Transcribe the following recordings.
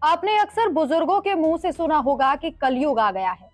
आपने अक्सर बुजुर्गों के मुंह से सुना होगा कि कलयुग आ गया है,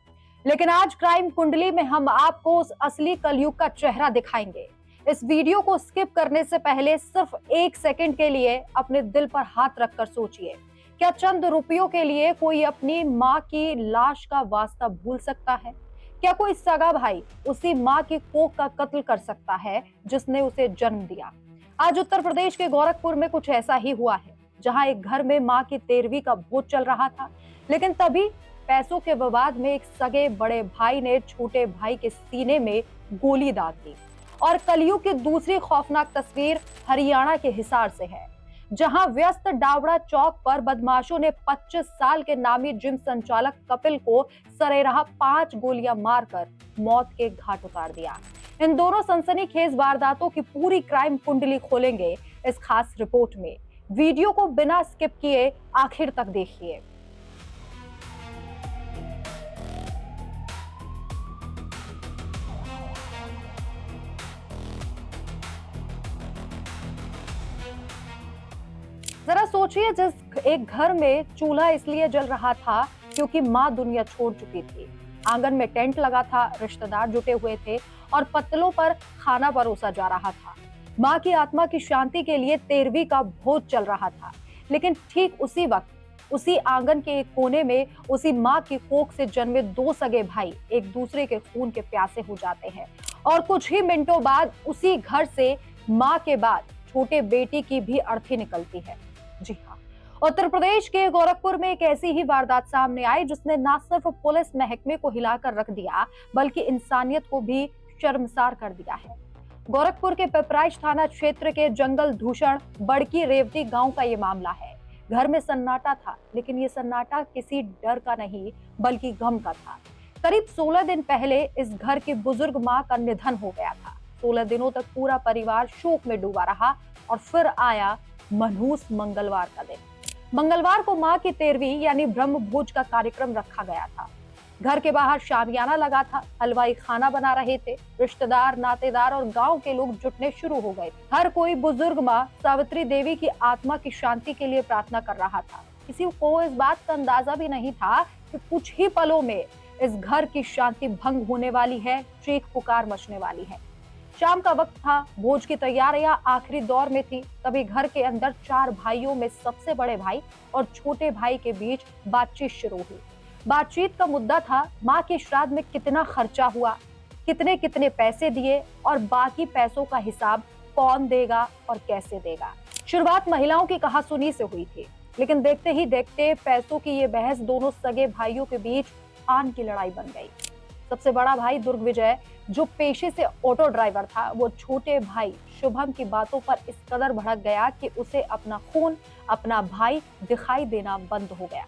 लेकिन आज क्राइम कुंडली में हम आपको उस असली कलयुग का चेहरा दिखाएंगे। इस वीडियो को स्किप करने से पहले सिर्फ 1 सेकंड के लिए अपने दिल पर हाथ रखकर सोचिए, क्या चंद रुपयों के लिए कोई अपनी माँ की लाश का वास्ता भूल सकता है? क्या कोई सगा भाई उसी माँ की कोख का कत्ल कर सकता है जिसने उसे जन्म दिया? आज उत्तर प्रदेश के गोरखपुर में कुछ ऐसा ही हुआ है, जहां एक घर में मां की 13वीं का भोज चल रहा था, लेकिन तभी पैसों के विवाद में एक सगे बड़े भाई ने छोटे भाई के सीने में गोली दाग दी। और कलयुग की दूसरी खौफनाक तस्वीर हरियाणा के हिसार से है, जहां व्यस्त डावड़ा चौक पर बदमाशों ने 25 साल के नामी जिम संचालक कपिल को सरेराह 5 गोलियां मारकर मौत के घाट उतार दिया। इन दोनों सनसनीखेज वारदातों की पूरी क्राइम कुंडली खोलेंगे इस खास रिपोर्ट में। वीडियो को बिना स्किप किए आखिर तक देखिए। जरा सोचिए, जिस एक घर में चूल्हा इसलिए जल रहा था क्योंकि माँ दुनिया छोड़ चुकी थी। आंगन में टेंट लगा था, रिश्तेदार जुटे हुए थे और पत्तलों पर खाना परोसा जा रहा था। माँ की आत्मा की शांति के लिए 13वीं का भोज चल रहा था, लेकिन ठीक उसी वक्त उसी आंगन के एक कोने में उसी माँ की कोख से जन्मे 2 सगे भाई एक दूसरे के खून के प्यासे हो जाते हैं और कुछ ही मिनटों बाद उसी घर से माँ के बाद छोटे बेटी की भी अर्थी निकलती है। जी हाँ, उत्तर प्रदेश के गोरखपुर में एक ऐसी ही वारदात सामने आई जिसने न सिर्फ पुलिस महकमे को हिलाकर रख दिया, बल्कि इंसानियत को भी शर्मसार कर दिया है। गोरखपुर के पिपराइच थाना क्षेत्र के जंगल धूषण बड़की रेवती गांव का ये मामला है। घर में सन्नाटा था, लेकिन ये सन्नाटा किसी डर का नहीं बल्कि गम का था। करीब 16 दिन पहले इस घर की बुजुर्ग मां का निधन हो गया था। 16 दिनों तक पूरा परिवार शोक में डूबा रहा और फिर आया मनहूस मंगलवार का दिन। मंगलवार को मां की 13वीं यानी ब्रह्म भोज का कार्यक्रम रखा गया था। घर के बाहर शामियाना लगा था, हलवाई खाना बना रहे थे, रिश्तेदार, नातेदार और गांव के लोग जुटने शुरू हो गए थे। हर कोई बुजुर्ग मां सावित्री देवी की आत्मा की शांति के लिए प्रार्थना कर रहा था। किसी को इस बात का अंदाजा भी नहीं था कि कुछ ही पलों में इस घर की शांति भंग होने वाली है, चीख पुकार मचने वाली है। शाम का वक्त था, भोज की तैयारियां आखिरी दौर में थी। तभी घर के अंदर 4 भाइयों में सबसे बड़े भाई और छोटे भाई के बीच बातचीत शुरू हुई। बातचीत का मुद्दा था माँ के श्राद्ध में कितना खर्चा हुआ, कितने कितने पैसे दिए और बाकी पैसों का हिसाब कौन देगा और कैसे देगा। शुरुआत महिलाओं की कहासुनी से हुई थी, लेकिन देखते ही देखते पैसों की ये बहस दोनों सगे भाइयों के बीच आन की लड़ाई बन गई। सबसे बड़ा भाई दुर्गविजय, जो पेशे से ऑटो ड्राइवर था, वो छोटे भाई शुभम की बातों पर इस कदर भड़क गया कि उसे अपना खून, अपना भाई दिखाई देना बंद हो गया।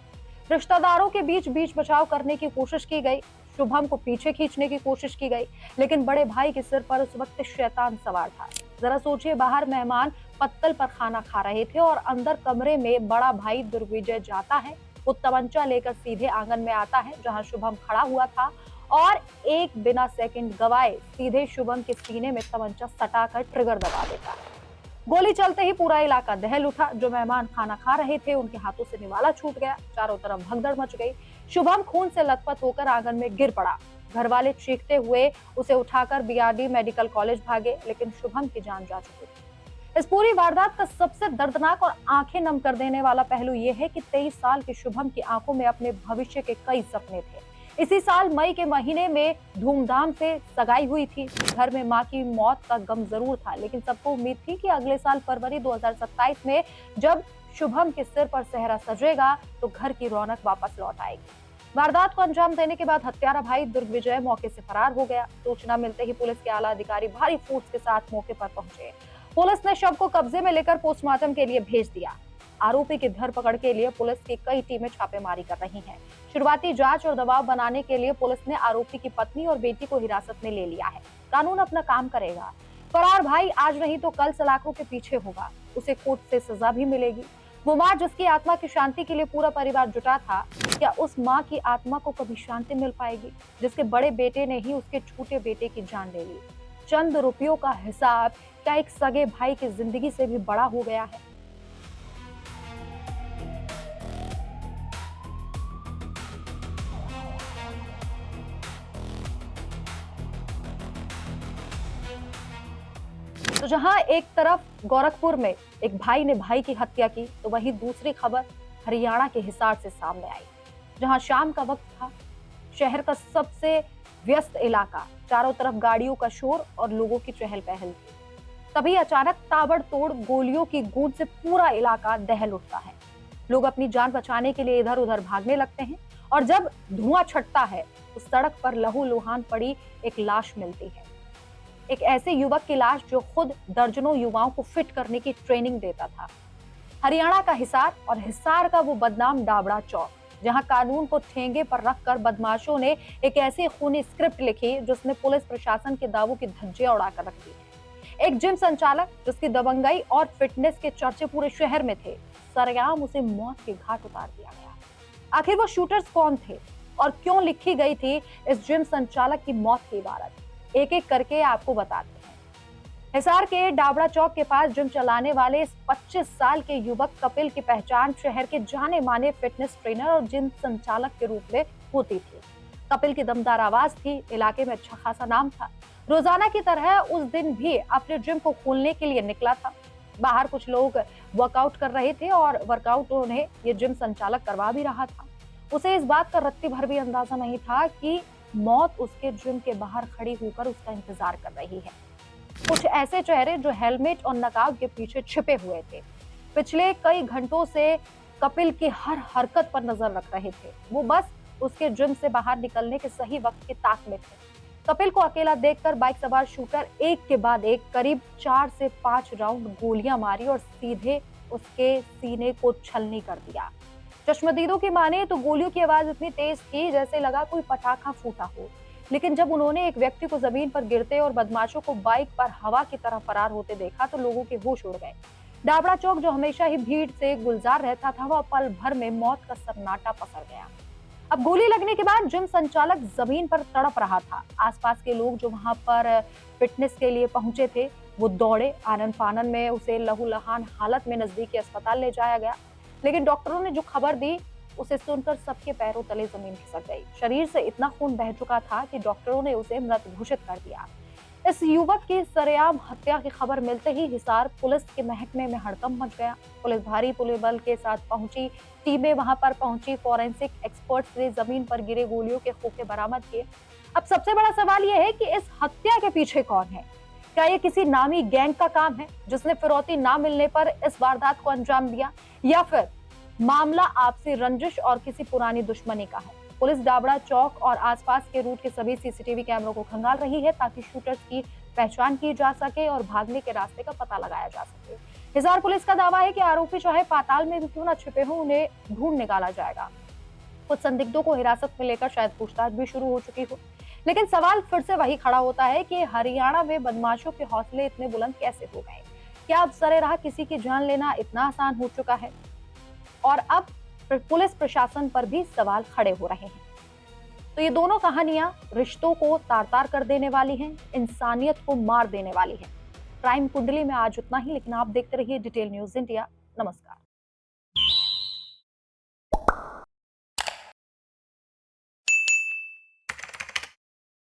रिश्तेदारों के बीच बचाव करने की कोशिश की गई, शुभम को पीछे खींचने की कोशिश की गई, लेकिन बड़े भाई के सिर पर उस वक्त शैतान सवार था। जरा सोचिए, बाहर मेहमान पत्तल पर खाना खा रहे थे और अंदर कमरे में बड़ा भाई दुर्गविजय जाता है। वो तमंचा लेकर सीधे आंगन में आता है जहां शुभम खड़ा हुआ था और एक बिना सेकंड गवाए सीधे शुभम के सीने में तमंचा सटाकर ट्रिगर दबा देता है। गोली चलते ही पूरा इलाका दहल उठा। जो मेहमान खाना खा रहे थे उनके हाथों से निवाला छूट गया। चारों तरफ भगदड़ मच गई। शुभम खून से लथपथ होकर आंगन में गिर पड़ा। घर वाले चीखते हुए उसे उठाकर बीआरडी मेडिकल कॉलेज भागे, लेकिन शुभम की जान जा चुकी थी। इस पूरी वारदात का सबसे दर्दनाक और आंखें नम कर देने वाला पहलू यह है कि 23 साल के शुभम की आंखों में अपने भविष्य के कई सपने थे। इसी साल मई के महीने में धूमधाम से सगाई हुई थी। घर में मां की मौत का गम जरूर था, लेकिन सबको उम्मीद थी कि अगले साल फरवरी 2027 में जब शुभम के सिर पर सेहरा सजेगा तो घर की रौनक वापस लौट आएगी। वारदात को अंजाम देने के बाद हत्यारा भाई दुर्गविजय मौके से फरार हो गया। सूचना मिलते ही पुलिस के आला अधिकारी भारी फोर्स के साथ मौके पर पहुंचे। पुलिस ने शव को कब्जे में लेकर पोस्टमार्टम के लिए भेज दिया। आरोपी की धरपकड़ के लिए पुलिस की कई टीमें छापेमारी कर रही हैं। शुरुआती जांच और दबाव बनाने के लिए पुलिस ने आरोपी की पत्नी और बेटी को हिरासत में ले लिया है। कानून अपना काम करेगा। फरार भाई आज नहीं तो कल सलाखों के पीछे होगा। उसे कोर्ट से सजा भी मिलेगी। वो माँ जिसकी आत्मा की शांति के लिए पूरा परिवार जुटा था, क्या उस माँ की आत्मा को कभी शांति मिल पाएगी जिसके बड़े बेटे ने ही उसके छोटे बेटे की जान ले ली? चंद रुपयों का हिसाब क्या एक सगे भाई की जिंदगी से भी बड़ा हो गया है? जहां एक तरफ गोरखपुर में एक भाई ने भाई की हत्या की, तो वहीं दूसरी खबर हरियाणा के हिसार से सामने आई, जहां शाम का वक्त था। शहर का सबसे व्यस्त इलाका, चारों तरफ गाड़ियों का शोर और लोगों की चहल पहल थी। तभी अचानक ताबड़तोड़ गोलियों की गूंज से पूरा इलाका दहल उठता है। लोग अपनी जान बचाने के लिए इधर उधर भागने लगते हैं और जब धुआं छटता है तो सड़क पर लहूलुहान पड़ी एक लाश मिलती है। एक ऐसे युवक की लाश जो खुद दर्जनों युवाओं को फिट करने की ट्रेनिंग देता था। हरियाणा का हिसार, और हिसार का वो बदनाम डाबड़ा चौक, जहां कानून को ठेंगे पर रखकर बदमाशों ने एक ऐसी खूनी स्क्रिप्ट लिखी जिसने पुलिस प्रशासन के दावों की धज्जियां उड़ाकर रख दी। एक जिम संचालक जिसकी दबंगई और फिटनेस के चर्चे पूरे शहर में थे, सरेआम उसे मौत के घाट उतार दिया गया। आखिर वो शूटर्स कौन थे और क्यों लिखी गई थी इस जिम संचालक की मौत की इबारत, एक एक करके आपको बताते हैं। हिसार के डाबड़ा चौक के पास जिम चलाने वाले इस 25 साल के युवक कपिल की पहचान शहर के जाने माने फिटनेस ट्रेनर और जिम संचालक के रूप में होती थी। कपिल की दमदार आवाज थी, इलाके में अच्छा खासा नाम था। रोजाना की तरह उस दिन भी अपने जिम को खोलने के लिए निकला था। बाहर कुछ लोग वर्कआउट कर रहे थे और वर्कआउट उन्हें ये जिम संचालक करवा भी रहा था। उसे इस बात का रत्ती भर भी अंदाजा नहीं था कि मौत उसके जिम के बाहर खड़ी होकर उसका इंतजार कर रही है। कुछ ऐसे चेहरे जो हेलमेट और नकाब के पीछे छिपे हुए थे, पिछले कई घंटों से कपिल की हर हरकत पर नजर रख रहे थे। वो बस उसके जिम से बाहर निकलने के सही वक्त की ताक में थे। कपिल को अकेला देखकर बाइक सवार शूटर एक के बाद एक करीब 4 से 5 राउंड गोलियां मारी और सीधे उसके सीने को छलनी कर दिया। चश्मदीदों की माने तो गोलियों की आवाज इतनी तेज थी जैसे लगा कोई पटाखा फूटा हो। लेकिन जब उन्होंने एक व्यक्ति को जमीन पर गिरते और बदमाशों को बाइक पर हवा की तरह फरार होते देखा तो लोगों के होश उड़ गए। डाबड़ा चौक जो हमेशा ही भीड़ से गुलजार रहता था, वह पल भर में मौत का सन्नाटा पसर गया। अब गोली लगने के बाद जिम संचालक जमीन पर तड़प रहा था। आसपास के लोग जो वहां पर फिटनेस के लिए पहुंचे थे, वो दौड़े। आनन फानन में उसे लहूलुहान हालत में नजदीकी अस्पताल ले जाया गया। लेकिन डॉक्टरों ने जो खबर दी उसे सुनकर सबके पैरों तले जमीन खिसक गई। शरीर से इतना खून बह चुका था कि डॉक्टरों ने उसे मृत घोषित कर दिया। इस युवक की सरेआम हत्या की खबर मिलते ही हिसार पुलिस के महकमे में हड़कंप मच गया। पुलिस भारी पुलिस बल के साथ पहुंची, टीमें वहां पर पहुंची, फॉरेंसिक एक्सपर्ट्स ने जमीन पर गिरे गोलियों के खोखे बरामद किए। अब सबसे बड़ा सवाल यह है कि इस हत्या के पीछे कौन है? क्या ये किसी नामी गैंग का काम है जिसने फिरौती ना मिलने पर इस वारदात को अंजाम दिया, या फिर मामला आपसी रंजिश और किसी पुरानी दुश्मनी का है? पुलिस डाबड़ा चौक और आसपास के रूट के सभी सीसीटीवी कैमरों को खंगाल रही है ताकि शूटर्स की पहचान की जा सके और भागने के रास्ते का पता लगाया जा सके। हिसार पुलिस का दावा है कि आरोपी चाहे पाताल में भी क्यों न छिपे हों, उन्हें ढूंढ निकाला जाएगा। कुछ संदिग्धों को हिरासत में लेकर शायद पूछताछ भी शुरू हो चुकी हो। लेकिन सवाल फिर से वही खड़ा होता है कि हरियाणा में बदमाशों के हौसले इतने बुलंद कैसे हो गए? क्या अब सरेराह किसी की जान लेना इतना आसान हो चुका है? और अब पुलिस प्रशासन पर भी सवाल खड़े हो रहे हैं। तो ये दोनों कहानियां रिश्तों को तार-तार कर देने वाली हैं, इंसानियत को मार देने वाली हैं। क्राइम कुंडली में आज उतना ही, लेकिन आप देखते रहिए डिटेल न्यूज इंडिया। नमस्कार।